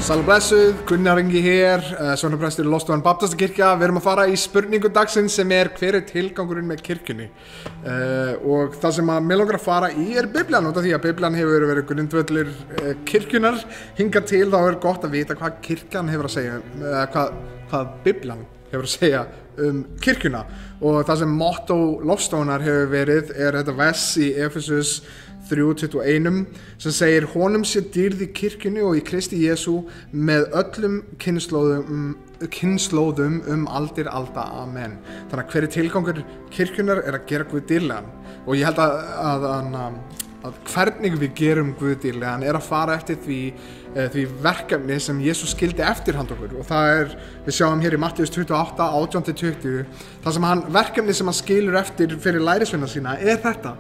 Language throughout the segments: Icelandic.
Sæl og blessuð, Gunnar Ingi hér, sóknarprestur í Loftstofan Baptistakirkja. Við erum að fara í spurningu dagsins sem hver tilgangurinn með kirkjunni. Og það sem mig langar að fara í Biblían, út af því að Biblían hefur verið grundvöllur kirkjunnar. Hingað til þá gott að vita hvað kirkjan hefur að segja, hvað Biblían hefur að segja kirkjuna. Og það sem motto Loftstofunar hefur verið þetta vers í Efesus 3:21 sem segir: honum sé dýrð í kirkjunni og í Kristi Jesú með öllum kynslóðum aldir alda. Amen. Þannig að hver tilgangur kirkjunnar að gera Guð dýrlegan, og ég held að hvernig við gerum Guð dýrlegan að fara eftir því verkefni sem Jesús skildi eftir handa okkur, og það við sjáum hér í Mattheus 28, 18-20, það sem verkefni sem hann skilur eftir fyrir lærisveina sína þetta.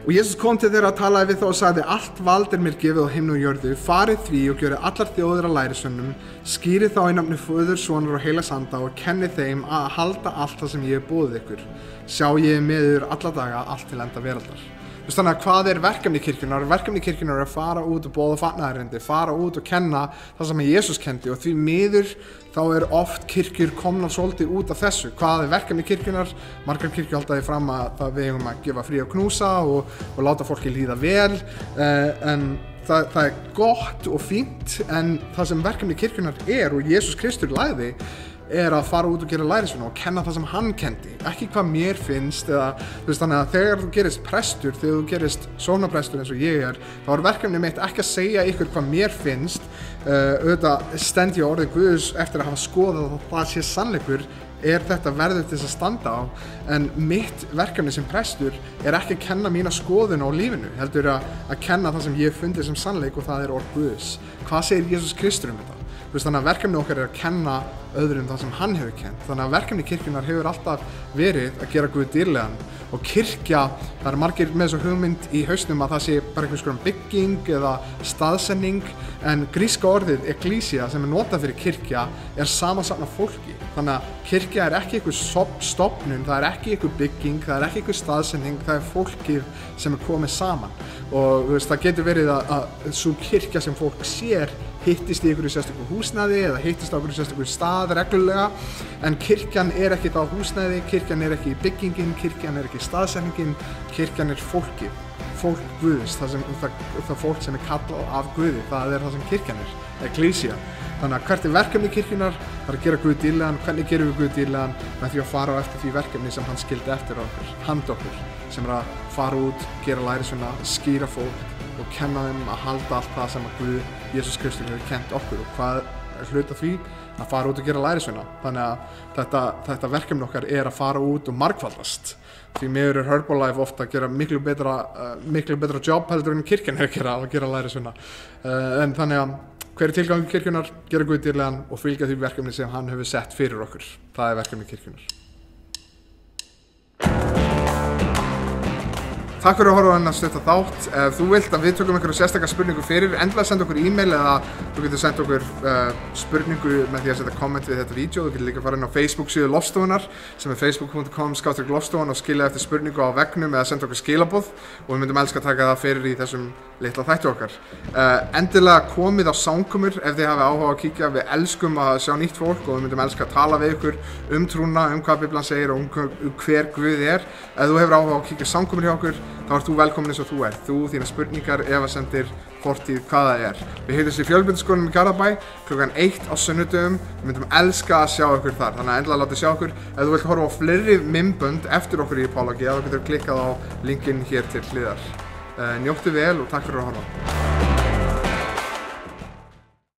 Og Jesús kom til þeirra að talaði við þá og sagði: allt vald mér gefið á himni og jörðu, farið því og gjörið allar þjóðir að lærisveinum, skýrið þá í nafni Föður, Sonar og Heilags Anda og kennið þeim að halda allt það sem ég hef boðið ykkur. Sjá, ég með yður alla daga, allt til enda veraldar. Þannig að hvað verkefni kirkjunnar? Verkefni kirkjunnar að fara út og boða fagnaðarerindi, fara út og kenna það sem Jesús kenndi, og því miður þá oft kirkjur komnar svolítið út af þessu. Hvað verkefni kirkjunnar? Margar kirkjur halda því fram að við eigum að gefa frí og knúsa og láta fólki líða vel, en það gott og fínt, en það sem verkefni kirkjunnar og Jesús Kristur lagði að fara út og gera lærisveina og kenna það sem hann kendi, ekki hvað mér finnst. Þannig að þegar þú gerist prestur, þegar þú gerist sóknarprestur eins og ég þá verkefni mitt ekki að segja ykkur hvað mér finnst. Auðvitað stend ég á orði Guðs eftir að hafa skoðað að það sé sannleikur, þetta verður til þess að standa á, en mitt verkefni sem prestur ekki að kenna mína skoðun á lífinu, heldur að kenna það sem ég hef fundið sem sannleik, og það orð Guðs. Hvað segir Jesús Kristur þetta? Þannig að verkefni okkar að kenna öðrum það sem hann hefur kennt. Þannig að verkefni kirkjunnar hefur alltaf verið að gera Guð dýrlegan, og kirkja, það margir með þessu hugmynd í hausnum að það sé bara einhvers konar bygging eða staðsetning, en gríska orðið ekklesia sem notað fyrir kirkja samansafn af fólki. Þannig að kirkja ekki einhver stofnun, það ekki einhver bygging, það ekki einhver staðsetning, það fólkið sem komið saman. Og það getur verið að sú kirkja sem fólk sér hittist í einhverju sérstöku húsnæði eða hittist á einhverju sérstöku stað reglulega, en kirkjan ekki á húsnæði, kirkjan ekki í byggingin, kirkjan ekki í staðsetningin, kirkjan fólkið, fólk Guðs, það fólk sem kallað af Guði, það það sem kirkjan ekklesia. Þannig að hvert verkefni kirkjunnar? Það að gera Guð dýrlegan. Hvernig gerum við Guð dýrlegan? Með því að fara á eftir því verkefni sem hann skildi eftir okkur, handa okkur, sem að fara út, gera lærisveina, skýra fólk og kenna þeim að halda allt það sem að Guð, Jesús Kristur, hefur kennt okkur. Og hvað hluta því? Að fara út og gera lærisveina. Þannig að þetta verkefni okkar að fara út og margfaldast. Því miður Herbalife ofta að gera miklu betra jobb heldur en kirkjan að gera lærisveina. En þannig að hver tilgangur kirkjunnar? Gera Guð dýrlegan og fylgja því verkefni sem hann hefur sett fyrir okkur. Það verkefni kirkjunnar. Takk fyrir að horfa á þennan stutta þátt. Ef þú vilt að við tökum einhverju sérstakar spurningu fyrir, endilega senda okkur e-mail, eða þú getur senda okkur spurningu með því að setja komment við þetta vídeo. Þú getur líka að fara inn á Facebook síðu Loftstofunar, sem facebook.com/loftstofan, og skilja eftir spurningu á veggnum eða senda okkur skilaboð, og við myndum elska að taka það fyrir í þessum litla þætti okkar. Endilega komið á samkomur ef þið hafið áhuga að kíkja. Við elskum að sjá nýtt fólk og við myndum elska að tala við ykkur trúna, hvað Biblan segir og hver Guð Ef þú hefur áhuga að kíkja samkomur hjá okkur, þá þú velkomin eins og þú þú, þína spurningar, efasemdir, fortíð, hvað það Við hittumst í fjölbrautaskólanum í Garðabæ klukkan 1 á sunnudögum. Við myndum elska að sjá ykkur þar, þannig að endilega látið sjá okkur. Ef þú vilt horfa á fleiri myndbönd eftir okkur í Pálagia, þá getur klikkað á linkinn hér til hliðar. Njóttu vel og takk fyrir að horfa.